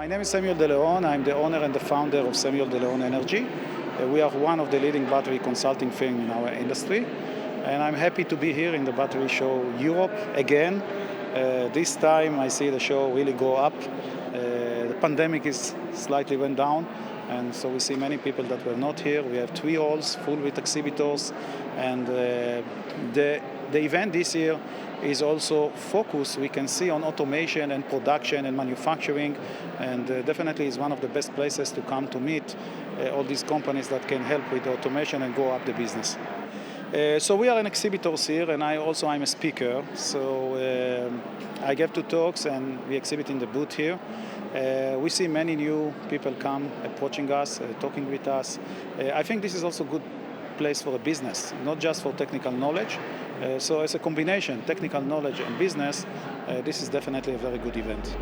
name is Samuel De Leon. I'm the owner and the founder of Samuel De Leon Energy. We are one of the leading battery consulting firms in our industry. And I'm happy to be here in the battery show Europe again. This time I see the show really go up. The pandemic is slightly went down, and so we see many people that were not here. We have 3 halls full with exhibitors, and the event this year is also focused, we can see, on automation and production and manufacturing, and definitely is one of the best places to come to meet all these companies that can help with automation and go up the business. So we are an exhibitors here, and I'm a speaker. So I give 2 talks, and we exhibit in the booth here. We see many new people come approaching us, talking with us. I think this is also a good place for a business, not just for technical knowledge. So as a combination, technical knowledge and business, this is definitely a very good event.